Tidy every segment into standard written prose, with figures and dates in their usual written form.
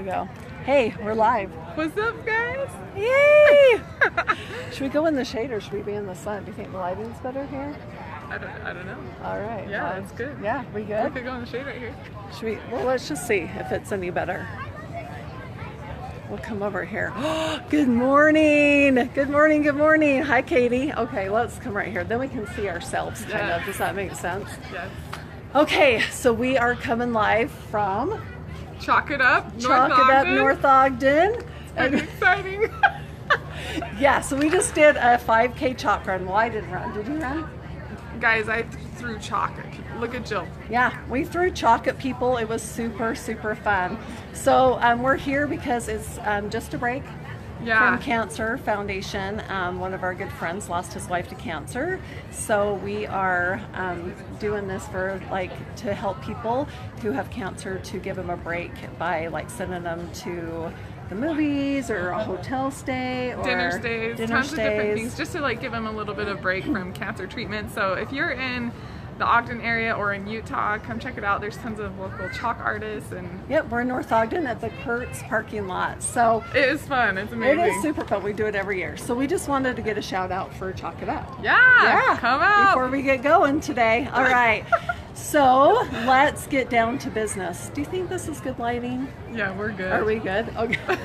we go. Hey, we're live. What's up, guys? Yay! Should we go in the shade or should we be in the sun? Do you think the lighting's better here? I don't know. All right. Yeah, that's good. Yeah, we good? We could go in the shade right here. Should we? Well, let's just see if it's any better. We'll come over here. Good morning. Good morning. Good morning. Hi, Katie. Okay, let's come right here. Then we can see ourselves, kind of. Does that make sense? Yes. Okay, so we are coming live from Chalk It Up, North Ogden. It's exciting. Yeah, so we just did a 5K chalk run. Well, I didn't run. Did you run? Guys, I threw chalk. Look at Jill. Yeah, we threw chalk at people. It was super, super fun. So we're here because it's just a break from Cancer Foundation. One of our good friends lost his wife to cancer. So we are doing this for to help people who have cancer, to give them a break by sending them to the movies or a hotel stay or dinner stays, tons of different things, just to give them a little bit of break from cancer treatment. So if you're in the Ogden area or in Utah, come check it out. There's tons of local chalk artists. And yep, we're in North Ogden at the Kurtz parking lot. So it is fun. It's amazing. It is super fun. We do it every year. So we just wanted to get a shout out for Chalk It Up. Yeah, come out before we get going today. All right. So let's get down to business. Do you think this is good lighting? Yeah, we're good. Are we good? Okay.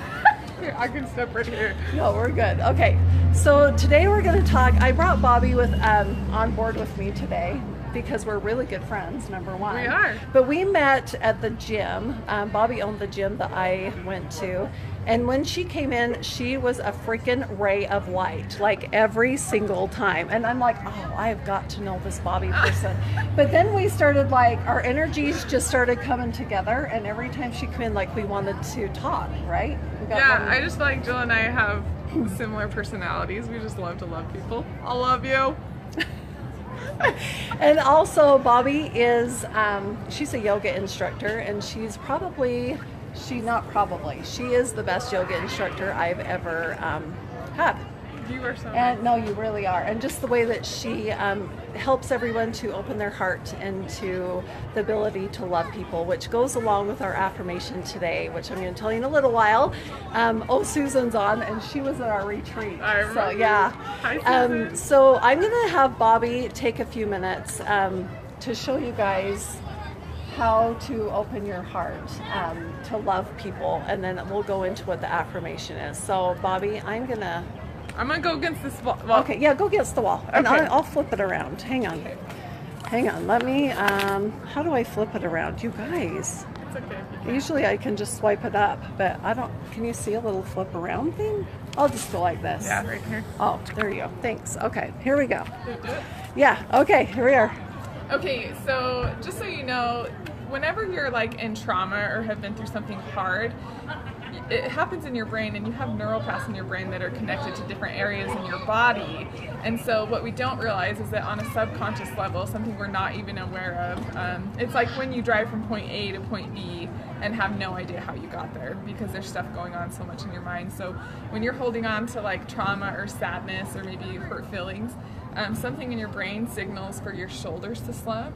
Here, I can step right here. No, we're good. Okay. So today we're going to talk. I brought Bobby on board with me today because we're really good friends, number one. We are. But we met at the gym. Bobby owned the gym that I went to. And when she came in, she was a freaking ray of light, every single time. And I'm like, oh, I've got to know this Bobby person. But then we started our energies just started coming together. And every time she came in, we wanted to talk, right? I just feel like Jill and I have similar personalities. We just love to love people. I love you. And also Bobby is, she's a yoga instructor, and she is the best yoga instructor I've ever had. You are so nice. No, you really are. And just the way that she helps everyone to open their heart and to the ability to love people, which goes along with our affirmation today, which I'm going to tell you in a little while. Susan's on, and she was at our retreat. I remember. So, yeah. Hi, Susan. So I'm going to have Bobby take a few minutes to show you guys how to open your heart to love people, and then we'll go into what the affirmation is. So Bobby, I'm gonna go against this wall. Okay, yeah, go against the wall. Okay. And I'll flip it around. Hang on. Okay. Hang on. Let me, how do I flip it around? You guys. It's okay. Usually I can just swipe it up, but can you see a little flip around thing? I'll just go like this. Yeah, right here. Oh, there you go. Thanks. Okay, here we go. Did it do it? Yeah, okay, here we are. Okay, so just so you know, whenever you're in trauma or have been through something hard, it happens in your brain, and you have neural paths in your brain that are connected to different areas in your body. And so what we don't realize is that on a subconscious level, something we're not even aware of, it's like when you drive from point A to point B and have no idea how you got there, because there's stuff going on so much in your mind. So when you're holding on to trauma or sadness or maybe hurt feelings, something in your brain signals for your shoulders to slump,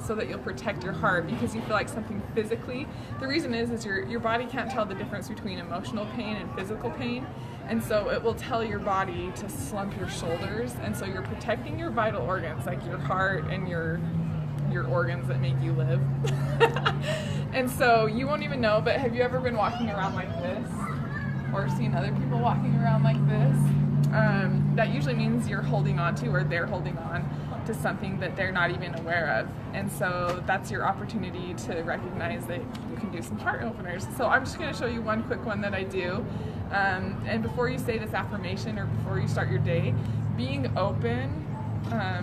so that you'll protect your heart, because you feel like something physically. The reason is your body can't tell the difference between emotional pain and physical pain, and so it will tell your body to slump your shoulders, and so you're protecting your vital organs, like your heart and your organs that make you live. And so you won't even know, but have you ever been walking around like this, or seen other people walking around like this? That usually means you're holding on to, or they're holding on to something that they're not even aware of. And so that's your opportunity to recognize that you can do some heart openers. So I'm just going to show you one quick one that I do. And before you say this affirmation or before you start your day, being open,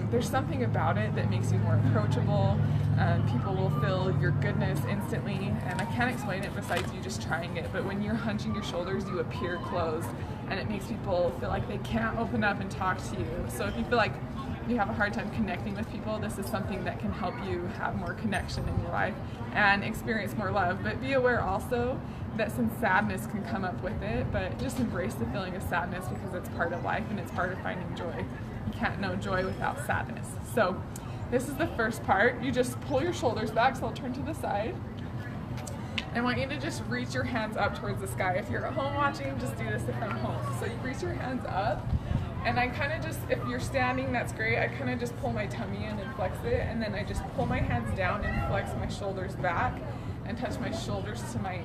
there's something about it that makes you more approachable. People will feel your goodness instantly, and I can't explain it besides you just trying it, but when you're hunching your shoulders, you appear closed, and it makes people feel like they can't open up and talk to you. So if you feel like you have a hard time connecting with people, this is something that can help you have more connection in your life and experience more love. But be aware also that some sadness can come up with it, but just embrace the feeling of sadness, because it's part of life and it's part of finding joy. You can't know joy without sadness. So this is the first part. You just pull your shoulders back, so I'll turn to the side. I want you to just reach your hands up towards the sky. If you're at home watching, just do this if I'm home. So you reach your hands up, and I kind of just, if you're standing, that's great. I kind of just pull my tummy in and flex it, and then I just pull my hands down and flex my shoulders back and touch my shoulders to my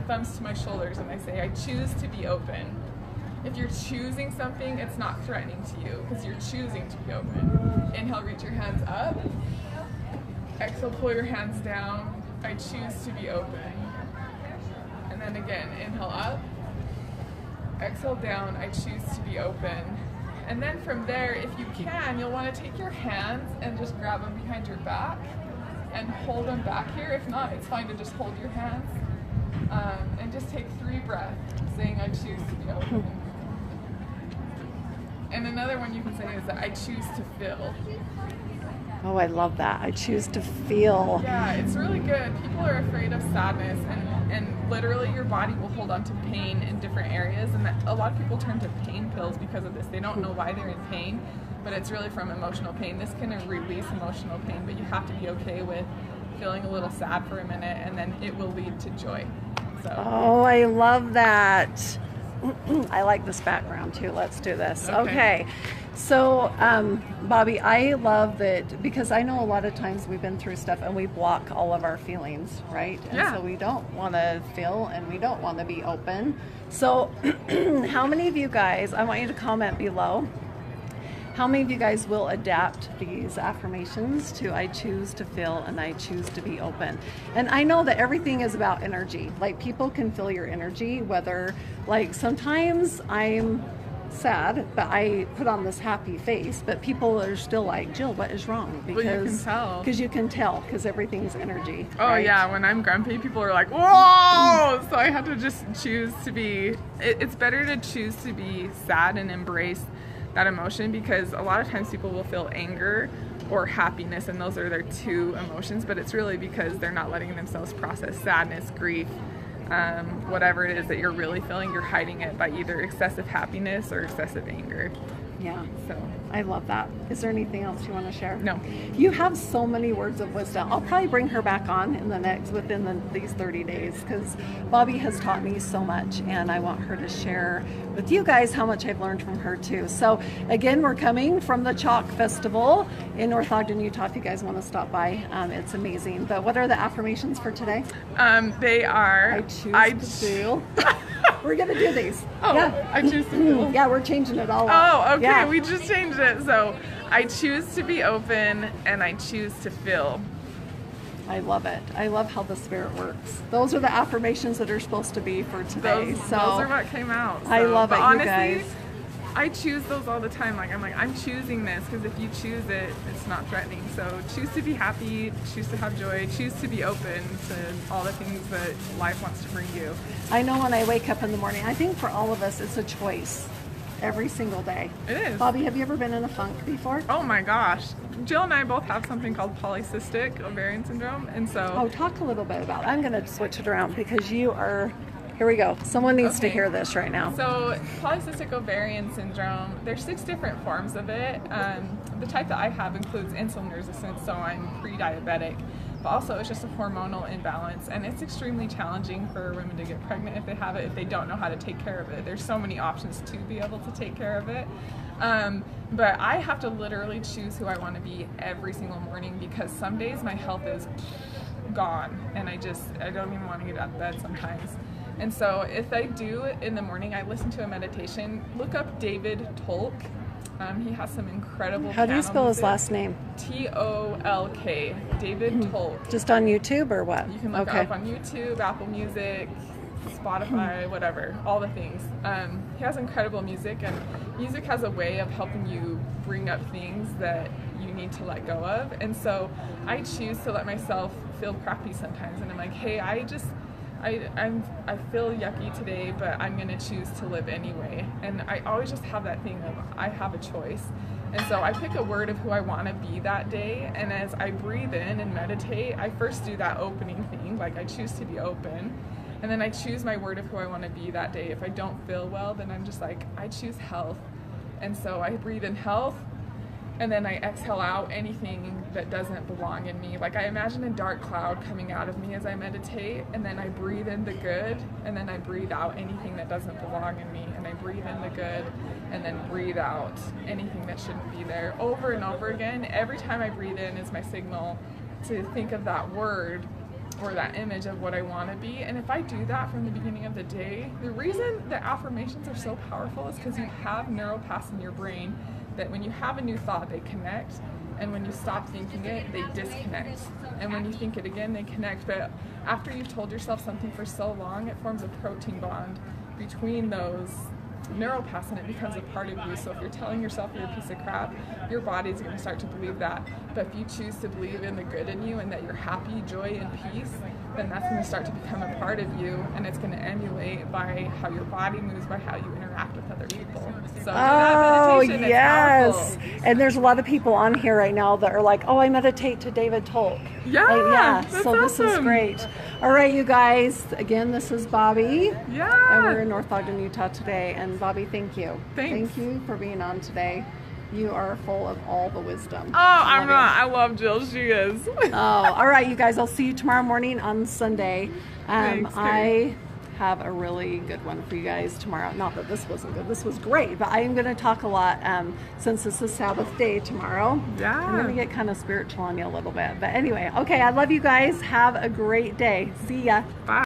thumbs to my shoulders, and I say, I choose to be open. If you're choosing something, it's not threatening to you because you're choosing to be open. Inhale, reach your hands up. Exhale, pull your hands down. I choose to be open. And then again, inhale up. Exhale down, I choose to be open. And then from there, if you can, you'll want to take your hands and just grab them behind your back and hold them back here. If not, it's fine to just hold your hands. And just take 3 breaths, saying I choose to be open. And another one you can say is that I choose to feel. Oh, I love that. I choose to feel. Yeah, it's really good. People are afraid of sadness, and literally your body will hold on to pain in different areas, and a lot of people turn to pain pills because of this. They don't know why they're in pain, but it's really from emotional pain. This can release emotional pain, but you have to be okay with feeling a little sad for a minute, and then it will lead to joy. So. Oh, I love that. I like this background too. Let's do this. Okay. So, Bobby, I love that because I know a lot of times we've been through stuff and we block all of our feelings, right? And so we don't want to feel and we don't want to be open. So, how many of you guys, I want you to comment below, how many of you guys will adapt these affirmations to I choose to feel and I choose to be open? And I know that everything is about energy. Like people can feel your energy, whether like sometimes I'm sad, but I put on this happy face, but people are still like, Jill, what is wrong? Because you can tell. Because you can tell, because everything's energy. Oh, right? Yeah, when I'm grumpy, people are like, whoa! So I have to just choose to be, it's better to choose to be sad and embrace that emotion, because a lot of times people will feel anger or happiness, and those are their 2 emotions, but it's really because they're not letting themselves process sadness, grief, whatever it is that you're really feeling. You're hiding it by either excessive happiness or excessive anger. Yeah. So I love that. Is there anything else you want to share? No. You have so many words of wisdom. I'll probably bring her back on in these 30 days, because Bobby has taught me so much, and I want her to share with you guys how much I've learned from her too. So again, we're coming from the Chalk Festival in North Ogden, Utah. If you guys want to stop by, it's amazing. But what are the affirmations for today? They are, I choose to feel. We're going to do these. Oh, yeah. I choose to feel. Yeah, we're changing it all up. Oh, okay. Yeah. We just changed it. So I choose to be open and I choose to feel. I love it. I love how the Spirit works. Those are the affirmations that are supposed to be for today. Those are what came out. So. I love it, honestly, you guys. I choose those all the time. I'm choosing this, because if you choose it, it's not threatening. So choose to be happy, choose to have joy, choose to be open to all the things that life wants to bring you. I know when I wake up in the morning, I think for all of us, it's a choice every single day. It is. Bobby, have you ever been in a funk before? Oh my gosh. Jill and I both have something called polycystic ovarian syndrome, and so... Oh, talk a little bit about it. I'm going to switch it around because you are... Here we go. Someone needs to hear this right now. So polycystic ovarian syndrome, there's 6 different forms of it. The type that I have includes insulin resistance, so I'm pre-diabetic. But also it's just a hormonal imbalance, and it's extremely challenging for women to get pregnant if they have it, if they don't know how to take care of it. There's so many options to be able to take care of it. But I have to literally choose who I want to be every single morning, because some days my health is gone and I don't even want to get out of bed sometimes. And so if I do in the morning, I listen to a meditation. Look up David Tolk. He has some incredible... How do you spell his last name? T-O-L-K. David Tolk. Just on YouTube or what? You can look it up on YouTube, Apple Music, Spotify, whatever, all the things. He has incredible music, and music has a way of helping you bring up things that you need to let go of. And so I choose to let myself feel crappy sometimes, and I'm like, hey, I feel yucky today, but I'm going to choose to live anyway. And I always just have that thing of I have a choice. And so I pick a word of who I want to be that day, and as I breathe in and meditate, I first do that opening thing, like I choose to be open, and then I choose my word of who I want to be that day. If I don't feel well, then I'm just like, I choose health. And so I breathe in health, and then I exhale out anything that doesn't belong in me. Like I imagine a dark cloud coming out of me as I meditate, and then I breathe in the good, and then I breathe out anything that doesn't belong in me, and I breathe in the good, and then breathe out anything that shouldn't be there, over and over again. Every time I breathe in is my signal to think of that word or that image of what I want to be. And if I do that from the beginning of the day, the reason that affirmations are so powerful is because you have neural paths in your brain that when you have a new thought, they connect, and when you stop thinking it, they disconnect, and when you think it again, they connect. But after you've told yourself something for so long, it forms a protein bond between those neural paths, and it becomes a part of you. So if you're telling yourself you're a piece of crap, your body's going to start to believe that. But if you choose to believe in the good in you and that you're happy, joy, and peace, then that's going to start to become a part of you, and it's going to emulate by how your body moves, by how you interact with other people. So do that meditation. Yes. It's powerful. And there's a lot of people on here right now that are like, oh, I meditate to David Tolk. Yeah, Like, that's so this is awesome. great. All right, you guys, again, this is Bobby. Yeah. And we're in North Ogden, Utah today. And Bobby, thank you. Thanks. Thank you for being on today. You are full of all the wisdom. Oh, I'm not. I love Jill. She is. Oh, all right, you guys. I'll see you tomorrow morning on Sunday. Thanks, I have a really good one for you guys tomorrow. Not that this wasn't good. This was great, but I am going to talk a lot since this is Sabbath day tomorrow. Yeah. I'm going to get kind of spiritual on you a little bit. But anyway, okay, I love you guys. Have a great day. See ya. Bye.